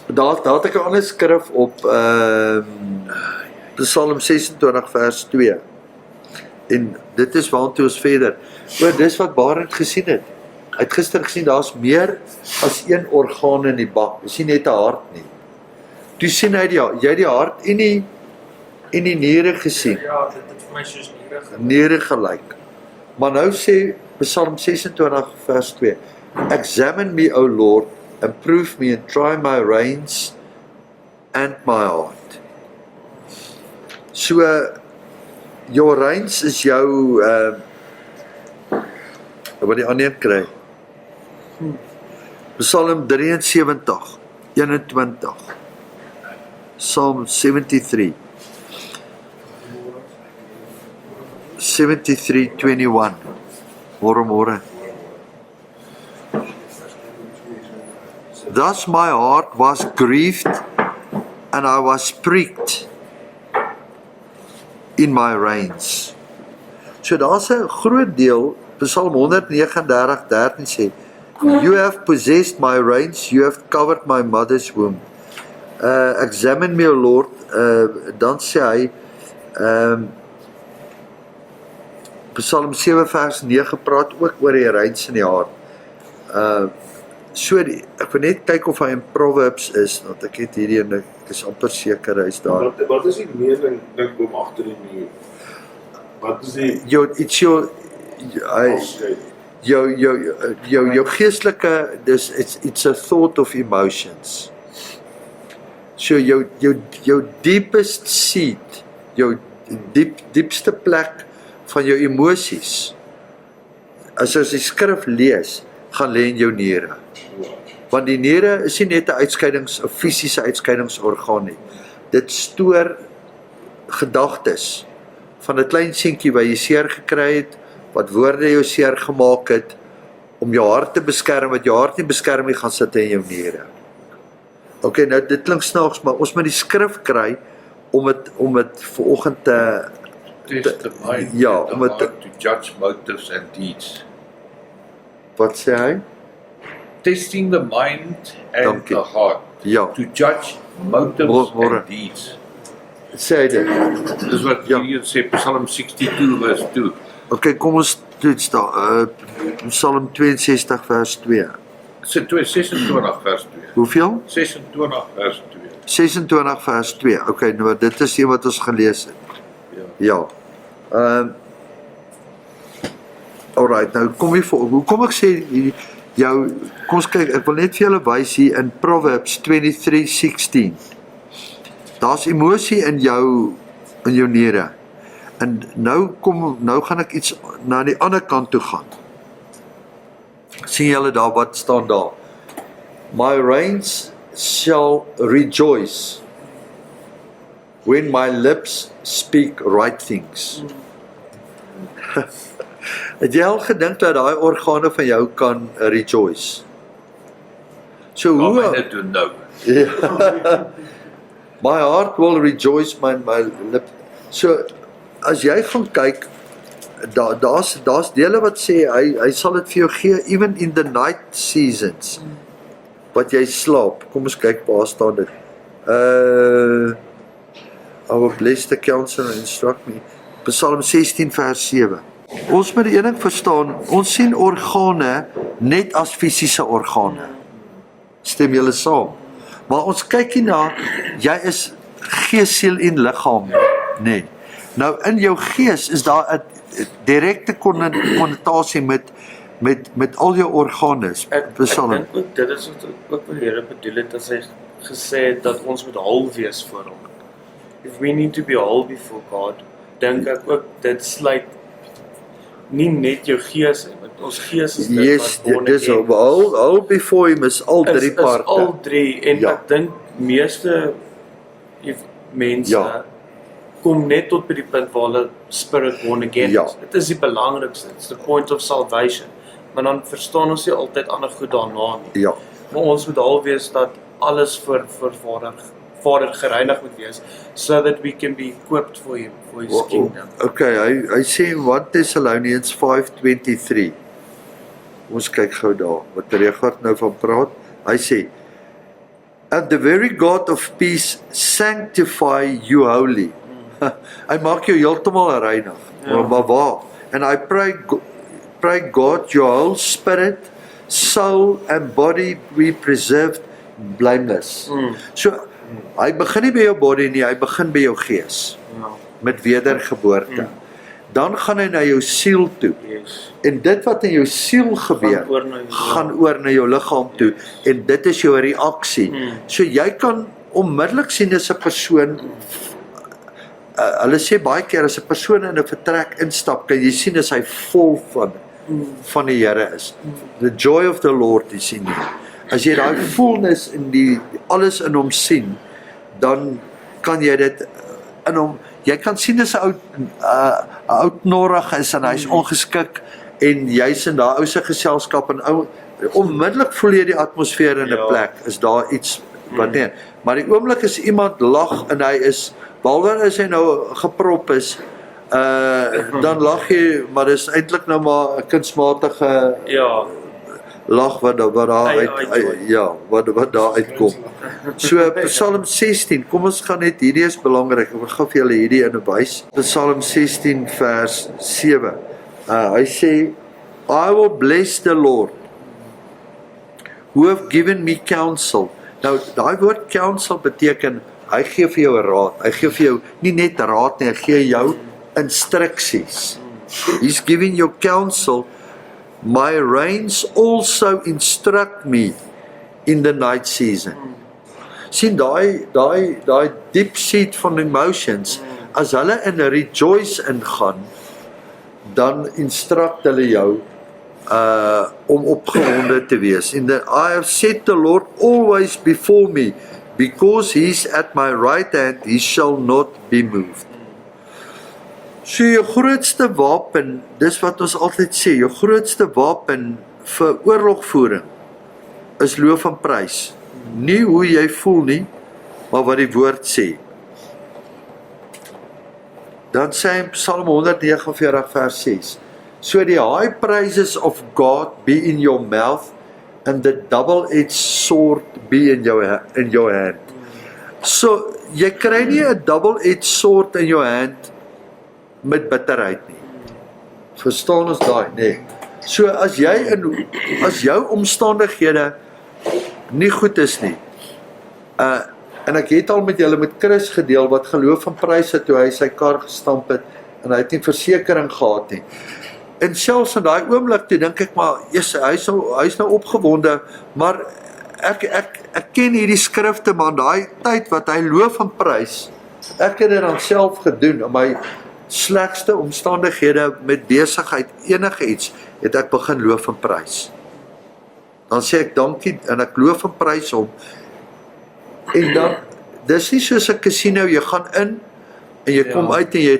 daar het ek 'n ander skrif op Psalm 26 vers 2. En dit is waartoe ons verder. Dis wat Barend gesien het. Hy het gister gesien daar's meer as een orgaan in die bak. Dis nie net 'n hart nie. Toe sien hy jy die hart en die niere gesien. Ja, dit het vir my soos Niere gelyk. Maar nou sê Psalm 26 vers 2. Examine me, O Lord, and prove me and try my reins and my heart. So jou reins is jou wat die ander kry. Psalm 73, 21. Psalm 73. 73:21. Môre. Thus my heart was grieved and I was pricked in my reins. So daar's 'n groot deel, Psalm 139:13 sê, You have possessed my reins, you have covered my mother's womb. Examine me, O Lord, dan sê hy, Psalm 7 vers 9 praat ook oor die reins in die hart. Ek wil net kyk of hy in Proverbs is, want ek het hierdie en ek is amper seker hy is daar. Wat is die mening dink om agter die muur? Wat is die jou geestelike, it's a thought of emotions. So jou deepest seat, jou diepste plek van jou emosies, as die skrif lees, gaan lê in jou niere. Want die niere is nie net 'n fisiese uitscheidingsorgaan nie. Dit stoor gedagtes van 'n klein seentjie wat jy seer gekry het, wat woorde jou seer gemaak het, om jou hart te beskerm, wat jou hart nie beskerm nie, gaan sit in jou niere. Okay, nou dit klink snaaks, maar ons moet die skrif kry om dit vanoggend te Test the mind, ja, the om het heart to judge motives and deeds. Wat sê hy? Testing the mind and Dankie. the heart Ja, to judge motives Môre. and deeds. sê hy dit. Dis wat Ja. hier sê Psalm 62 vers 2. Okay, kom ons toets daar. Psalm 62 vers 2. Sê 26 vers 2. Hoeveel? 26 vers 2. 26 vers 2. Okay, nou dit is een wat ons gelees het. Ja. Alright, nou hoekom ek sê kom ons kyk, ek wil net vir julle wys hier in Proverbs 23:16. Daar's emosie in jou niere. En nou gaan ek iets na die ander kant toe gaan. Sien julle daar wat staan daar? My reins shall rejoice when my lips speak right things. Het jy al gedink dat daai organe van jou kan rejoice? So Hoe hoe dit doen nou? my heart will rejoice, my lip. So as jy gaan kyk, daar's dele wat sê hy sal dit vir jou gee even in the night seasons. Wat jy slaap. Kom ons kyk waar staan dit. Our blessed counselor instruct me. Psalm 16 vers 7. Ons moet die een ding verstaan, ons sien organe net as fisiese organe. Stem julle saam? Maar ons kyk nie na, jy is gees, siel en liggaam, nee. Nou in jou gees is daar 'n direkte konnotasie met al jou organe. Ek dink ook dit is wat die Here bedoel het as hy gesê het dat ons moet whole wees voor hom. If we need to be whole before God, dink ek ook dit sluit nie net jou gees nie, want ons gees is dit Yes, wat dis all before him is al drie is parte. al drie en Ja. ek dink meeste mense Ja. kom net tot by die punt waar hulle spirit born again Ja. is. Dit is die belangrikste, it's the point of salvation. Maar dan verstaan ons nie altyd ander goed daarna nie. Ja, Maar ons moet al wees dat alles vervaardig Vader gereinig moet wees, so that we can be equipped for him, for his kingdom. Okay, hy sê in 1 Thessalonians 5:23. Ons kyk gou daar, wat Regard nou van praat. Hy sê, and the very God of peace sanctify you wholly. Hy maak jou heeltemal reinig. Maar waar? And I pray God your whole spirit, soul and body be preserved blameless. So, hy begin nie by jou body nie, hy begin by jou gees. Met wedergeboorte. Dan gaan hy na jou siel toe. Yes. En dit wat in jou siel gebeur, gaan oor na jou liggaam toe. En dit is jou reaksie. So jy kan onmiddellik sien as 'n persoon, hulle sê baie keer as 'n persoon in 'n vertrek instap, kan jy sien as hy vol van die Here is. The joy of the Lord is in hom. As jy daai fullness in die alles in hom sien, dan kan jy dit in hom, jy kan sien as 'n ou knorrig is en hy's ongeskik en jy's in daai ou se geselskap en onmiddellik voel jy die atmosfeer in 'n plek, is daar iets wat nie. Maar die oomblik as iemand lag en hy is, behalwe as hy nou geprop is, dan lag jy, maar dis eintlik nou maar 'n kunsmatige lag wat daar uitkom. So Psalm 16, kom ons gaan net, hierdie is belangrik, ek gaan vir julle hierdie in 'n wys. Psalm 16 vers 7. Hy sê, I will bless the Lord, who have given me counsel. Nou, daai woord counsel beteken, hy gee vir jou 'n raad, hy gee vir jou, nie net raad nie, hy gee jou instruksies. He's giving you counsel. My reins also instruct me in the night season. Sien daai deep seat van emotions, as hulle in 'n rejoice ingaan, dan instruct hulle jou om opgewonde te wees. I have set the Lord always before me, because he's at my right hand, he shall not be moved. So jou grootste wapen, dis wat ons altyd sê, jou grootste wapen vir oorlogvoering is loof en prys. Nie hoe jy voel nie, maar wat die woord sê. Dan sê hy in Psalm 149 vers 6, so the high praises of God be in your mouth, and the double-edged sword be in your hand. So, jy kry nie 'n double-edged sword in jou hand met bitterheid nie. Verstaan ons daai, nee. So as jou omstandighede nie goed is nie, en ek het al met julle met Chris gedeel, wat geloof en prys het, toe hy sy kar gestamp het, en hy het nie versekering gehad nie. En selfs in daai oomblik, toe dink ek maar, hy's nou opgewonde, maar ek ken hierdie skrifte, maar daai tyd wat hy loof en prys, ek het dit dan self gedoen, in my slegste omstandighede met besigheid, enige iets, het ek begin loof en prys. Dan sê ek dankie, en ek loof en prys hom, en dan, dis nie soos 'n casino, jy gaan in, en jy kom uit en jy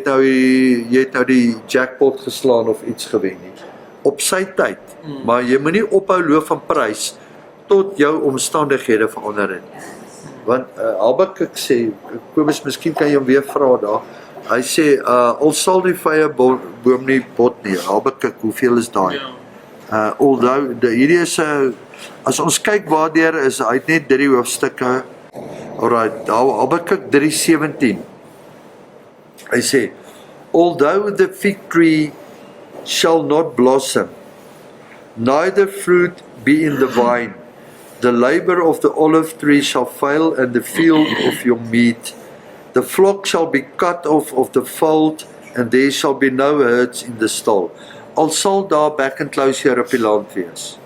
het nou die jackpot geslaan of iets gewen nie. Op sy tyd, maar jy moet nie ophou loof en prys, tot jou omstandighede verander het. Want Habakuk sê, Kobus, miskien kan jy hom weer vra daar, hy sê, al sal die vyeboom nie bot nie, Habakuk, hoeveel is daai? Although, hierdie is, as ons kyk waardeur is, hy het net 3 hoofstukke, alright, Habakuk 3:17, hy sê, although the fig tree shall not blossom, neither fruit be in the vine, the labor of the olive tree shall fail, and the field of your meat, the flock shall be cut off of the fold, and there shall be no herds in the stall. Al sal daar back and closure op die land wees,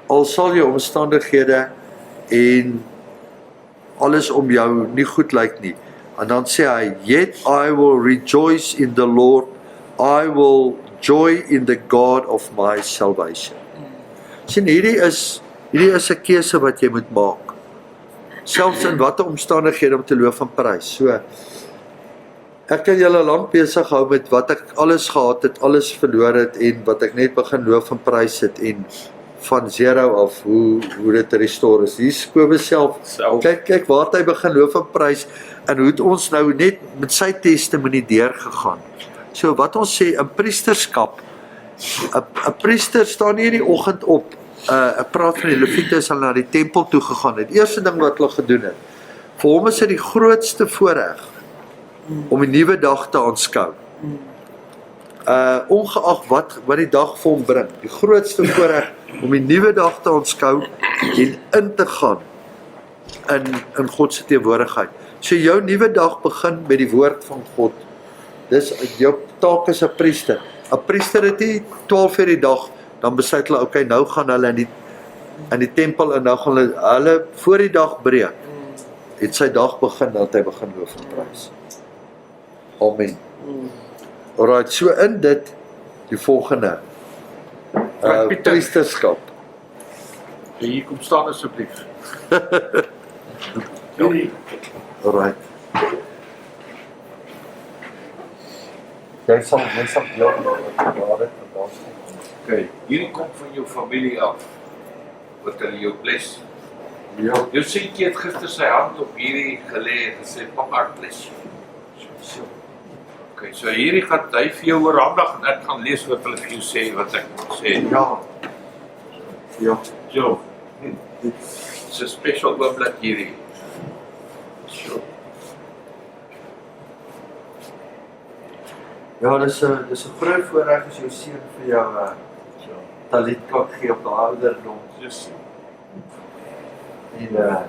al sal jou omstandighede en alles om jou nie goed lyk nie, en dan sê hy, yet I will rejoice in the Lord, I will joy in the God of my salvation. Sien, hierdie is 'n keuse wat jy moet maak, selfs in watter omstandighede om te loof en prys. So, ek kan julle lank besig hou met wat ek alles gehad het, alles verloor het, en wat ek net begin loof en prys het, en van 0 af hoe dit restore is. Hier is Kobus self. Kyk waar het hy begin loof en prys en hoe het ons nou net met sy testimonie deurgegaan. So wat ons sê in priesterskap, 'n priester staan nie in die oggend op. Ek praat van die Lewiete is al na die tempel toe gegaan het. Die eerste ding wat hulle gedoen het. Vir hom is dit die grootste voorreg om die nuwe dag te aanskou. Ongeag wat die dag vir hom bring, die grootste voorreg om die nuwe dag te aanskou en in te gaan in God se teenwoordigheid. So jou nuwe dag begin met die woord van God. Dis jou taak as 'n priester. 'n Priester het nie 12 uur die dag, dan besluit hulle, okay, nou gaan hulle in die tempel en nou gaan hulle voor die dag breek. Het sy dag begin, dat hy begin loof en prys. Amen. Alright, so in dit, die volgende, priesterskap. Hier kom staan asseblief. Alright. Jy sal deel wat dit vandag. Okay, hierdie kom van jou familie af, wat hulle jou bless. Ja. Jou seentjie het gister sy hand op hierdie gelê en gesê, "Papa, ek bless you." So. Okay, so hierdie gaan hy vir jou oorhandig en ek gaan lees wat hulle vir jou sê, wat ek moet sê. Ja. Ja. So, it's a special oomblik hierdie. So. Ja, dis 'n groot voorreg as jou seun vir jou talent kan gee op daardie ouderdom. Yes. En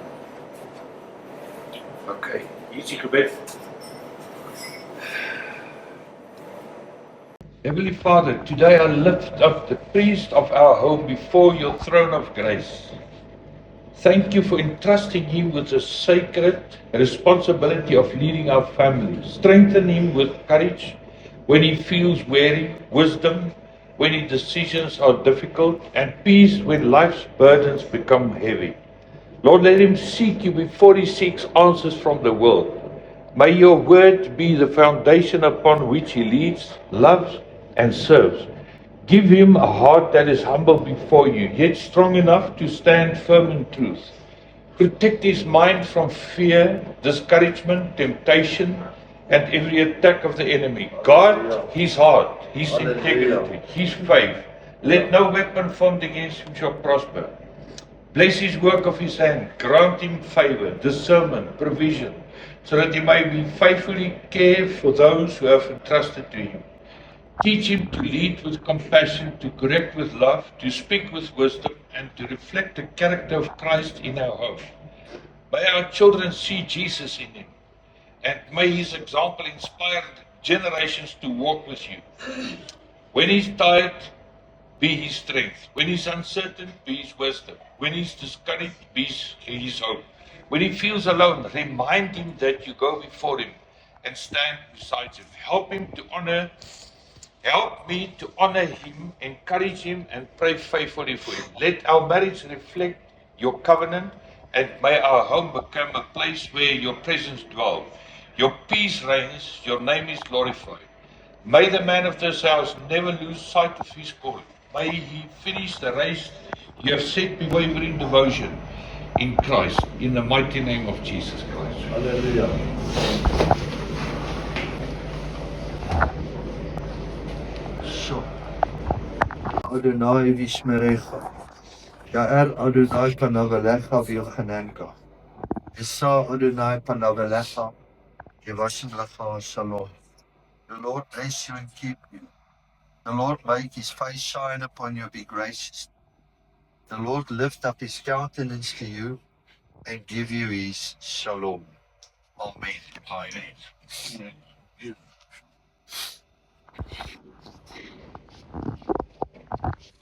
Okay, hier is die gebed. Heavenly Father, today I lift up the priest of our home before your throne of grace. Thank you for entrusting him with the sacred responsibility of leading our family. Strengthen him with courage when he feels weary, wisdom when his decisions are difficult, and peace when life's burdens become heavy. Lord, let him seek you before he seeks answers from the world. May your word be the foundation upon which he leads, loves, and serves. Give him a heart that is humble before you, yet strong enough to stand firm in truth. Protect his mind from fear, discouragement, temptation, and every attack of the enemy. Guard his heart, his integrity, his faith. Let no weapon formed against him shall prosper. Bless his work of his hand. Grant him favor, discernment, provision, so that he may be faithfully care for those who have entrusted to him. Teach him to lead with compassion, to correct with love, to speak with wisdom, and to reflect the character of Christ in our home. May our children see Jesus in him, and may his example inspire generations to walk with you. When he's tired, be his strength. When he's uncertain, be his wisdom. When he's discouraged, be his hope. When he feels alone, remind him that you go before him and stand beside him. Help me to honor him, encourage him, and pray faithfully for him. Let our marriage reflect your covenant, and may our home become a place where your presence dwells. Your peace reigns, your name is glorified. May the man of this house never lose sight of his calling. May he finish the race you have set before him in devotion in Christ, in the mighty name of Jesus Christ. Hallelujah. So. Adonai vishmerecha. Ya'er Adonai panavelecha v'yochanenka. Esa Adonai panavelecha yevashin lecha shalom. The Lord bless you and keep you. The Lord make his face shine upon you and be gracious. The Lord lift up his countenance to you and give you his shalom. Amen. Amen.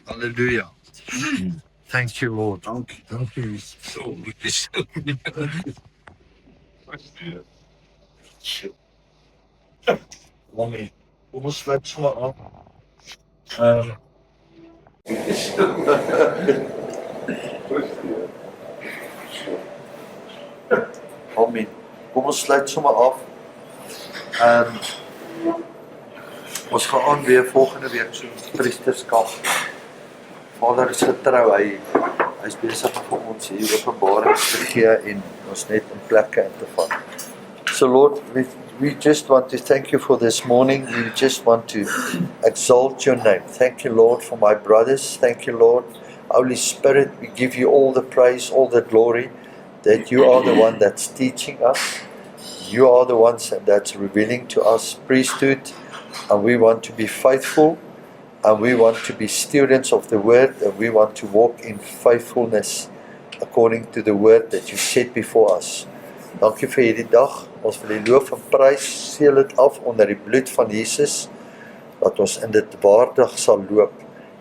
Hallelujah. Thank you, Lord. Thank you. So Amen. Kom ons sluit sommer af. Amen. Kom ons sluit sommer af. Ons gaan aan weer volgende week so priesterskap Vader is getrou, hy's besig vir ons hier openbarings te gee en ons net in plekke in te vat. So Lord, we just want to thank you for this morning. We just want to exalt your name. Thank you, Lord, for my brothers. Thank you, Lord. Holy Spirit, we give you all the praise, all the glory, that you are the one that's teaching us. You are the ones that's revealing to us priesthood, and we want to be faithful, and we want to be students of the word, and we want to walk in faithfulness according to the word that you set before us. Dankie vir hierdie dag. Ons wil die loof en prys, seël dit af onder die bloed van Jesus, dat ons in dit waardig sal loop,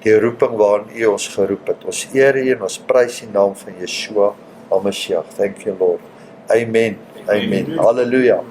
die roeping waarin U ons geroep het. Ons eer U en ons prys die naam van Yeshua HaMashiach. Thank you, Lord. Amen. Amen. Halleluja.